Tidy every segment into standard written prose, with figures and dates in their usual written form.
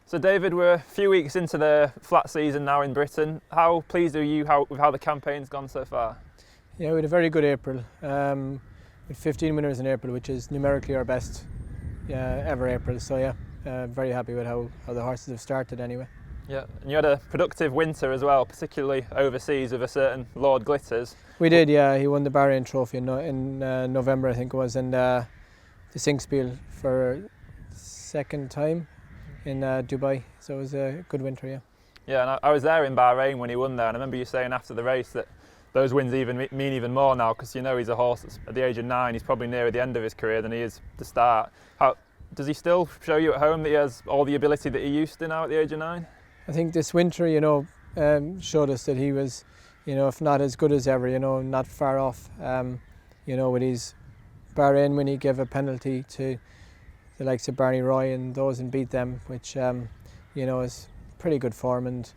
So David, we're a few weeks into the flat season now in Britain. How pleased are you with how the campaign's gone so far? Yeah, we had a very good April. With 15 winners in April, which is numerically our best ever April. So yeah, very happy with how the horses have started anyway. Yeah, and you had a productive winter as well, particularly overseas with a certain Lord Glitters. We did, yeah. He won the Bahrain Trophy in November, I think it was, and the Singspiel for second time in Dubai. So it was a good winter, yeah. Yeah, and I was there in Bahrain when he won there, and I remember you saying after the race that those wins mean even more now, because you know he's a horse that's at the age of 9, he's probably nearer the end of his career than he is the start. How does he still show you at home that he has all the ability that he used to now at the age of 9? I think this winter, showed us that he was, if not as good as ever, not far off. With his Bahrain when he gave a penalty to the likes of Barney Roy and those and beat them, which is pretty good form, and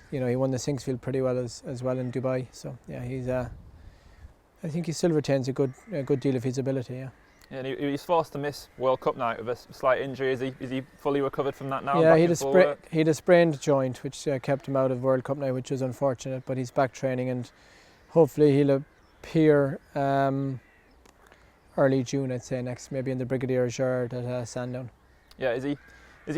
he won the Singspiel pretty well as well in Dubai. So yeah, I think he still retains a good deal of his ability. Yeah. Yeah, and he's forced to miss World Cup night with a slight injury. Is he fully recovered from that now? Yeah, he had a sprained joint, which kept him out of World Cup night, which was unfortunate. But he's back training, and hopefully he'll appear early June, I'd say, next, maybe in the Brigadier Gerard at Sandown. Yeah, is he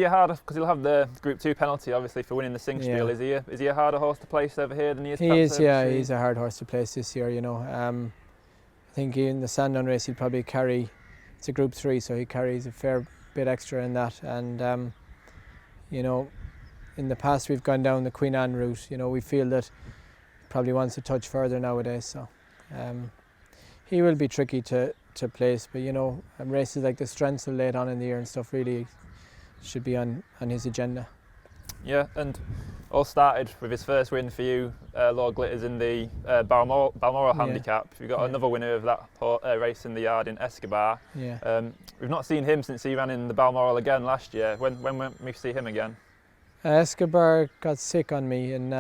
a harder, because he'll have the Group 2 penalty obviously for winning the Singspiel. Yeah. Is he a harder horse to place over here than he is? He is, yeah. He's a hard horse to place this year. I think in the Sandown race he'll probably carry. It's a Group 3, so he carries a fair bit extra in that. And in the past we've gone down the Queen Anne route. We feel that he probably wants a touch further nowadays. So he will be tricky to place. But races like the Strensel late on in the year and stuff really should be on his agenda. Yeah, and all started with his first win for you, Lord Glitters, in the Balmoral Handicap. You've got another winner of that race in the yard in Escobar. Yeah. We've not seen him since he ran in the Balmoral again last year. When will we see him again? Escobar got sick on me in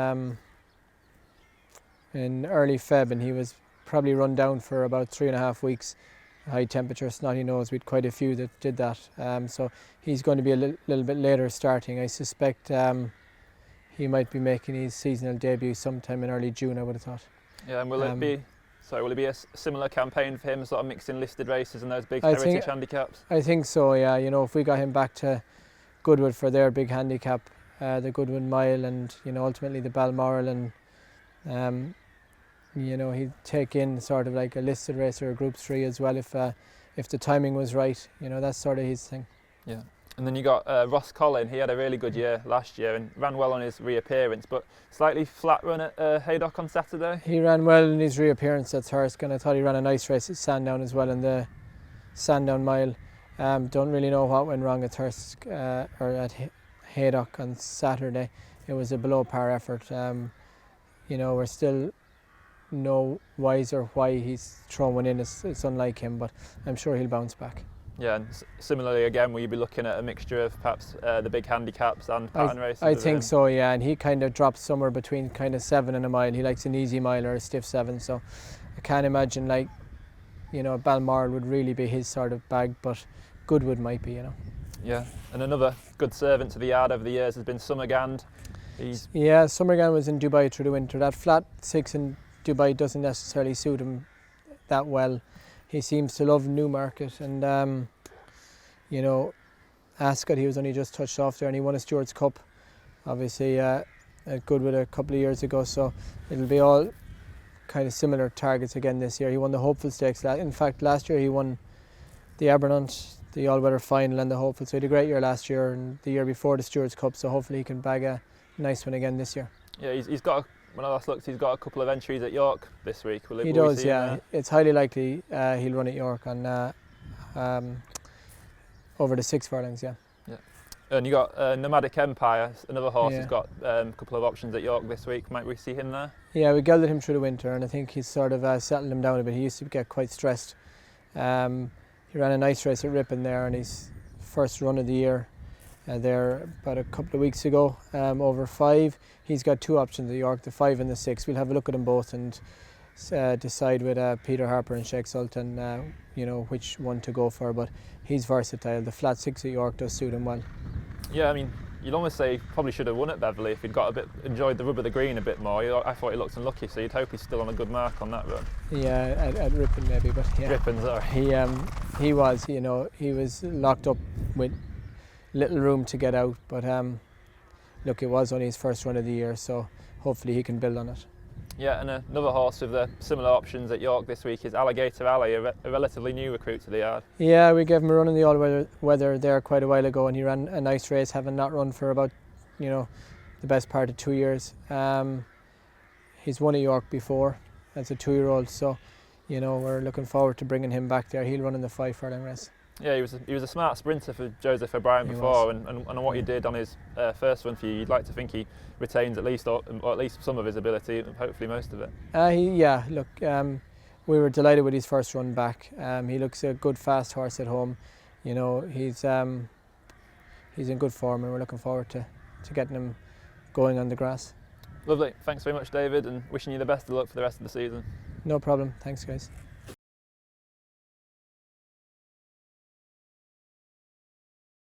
early Feb, and he was probably run down for about 3.5 weeks. High temperature, snotty nose. We had quite a few that did that. So he's going to be a little bit later starting. I suspect he might be making his seasonal debut sometime in early June, I would have thought. Yeah, and will it be a similar campaign for him, sort of mixing listed races and those big heritage handicaps? I think so, yeah. If we got him back to Goodwood for their big handicap, the Goodwood Mile, and ultimately the Balmoral, and he'd take in sort of like a listed race or a Group 3 as well if the timing was right. That's sort of his thing. Yeah. And then you got Ross Colin. He had a really good year last year and ran well on his reappearance, but slightly flat run at Haydock on Saturday. He ran well in his reappearance at Thirsk, and I thought he ran a nice race at Sandown as well in the Sandown Mile. Don't really know what went wrong at Thirsk or at Haydock on Saturday. It was a below par effort. We're still no wiser why he's thrown one in. It's unlike him, but I'm sure he'll bounce back. Yeah, and similarly again, will you be looking at a mixture of perhaps the big handicaps and pattern races? I think so, yeah, and he kind of drops somewhere between kind of 7 and a mile. He likes an easy mile or a stiff 7, so I can't imagine Balmoral would really be his sort of bag, but Goodwood might be, Yeah, and another good servant to the yard over the years has been Summerghand. Summerghand was in Dubai through the winter. That flat 6 in Dubai doesn't necessarily suit him that well. He seems to love Newmarket, and Ascot, he was only just touched off there, and he won a Stewards Cup obviously at Goodwood a couple of years ago, so it'll be all kind of similar targets again this year. He won the Hopeful Stakes. In fact, last year he won the Abernunt, the all-weather final, and the Hopeful, so he had a great year last year and the year before the Stewards Cup, so hopefully he can bag a nice one again this year. Yeah, he's got when I last looked, he's got a couple of entries at York this week. He does, yeah. It's highly likely he'll run at York on over the 6 furlongs, yeah. And you got Nomadic Empire, another horse who's got a couple of options at York this week. Might we see him there? Yeah, we gelded him through the winter, and I think he's sort of settled him down a bit. He used to get quite stressed. He ran a nice race at Ripon there, and his first run of the year there about a couple of weeks ago, over 5. He's got 2 options at York, the 5 and the 6. We'll have a look at them both and decide with Peter Harper and Sheikh Sultan, which one to go for. But he's versatile. The flat 6 at York does suit him well. Yeah, I mean, you'd almost say he probably should have won at Beverley if he'd enjoyed the rub of the green a bit more. I thought he looked unlucky, so you'd hope he's still on a good mark on that run. Yeah, at Ripon maybe, but yeah. Ripon, sorry. He was, he was locked up with little room to get out, but look, it was only his first run of the year, so hopefully he can build on it. Yeah, and another horse with the similar options at York this week is Alligator Valley, a relatively new recruit to the yard. Yeah, we gave him a run in the all-weather there quite a while ago, and he ran a nice race, having not run for about, the best part of 2 years. He's won at York before as a 2-year-old, so, we're looking forward to bringing him back there. He'll run in the 5 furlong race. Yeah, he was a smart sprinter for Joseph O'Brien before, and what he did on his first run for you, you'd like to think he retains at least or at least some of his ability, and hopefully most of it. We were delighted with his first run back. He looks a good fast horse at home. He's in good form, and we're looking forward to getting him going on the grass. Lovely. Thanks very much, David, and wishing you the best of luck for the rest of the season. No problem. Thanks, guys.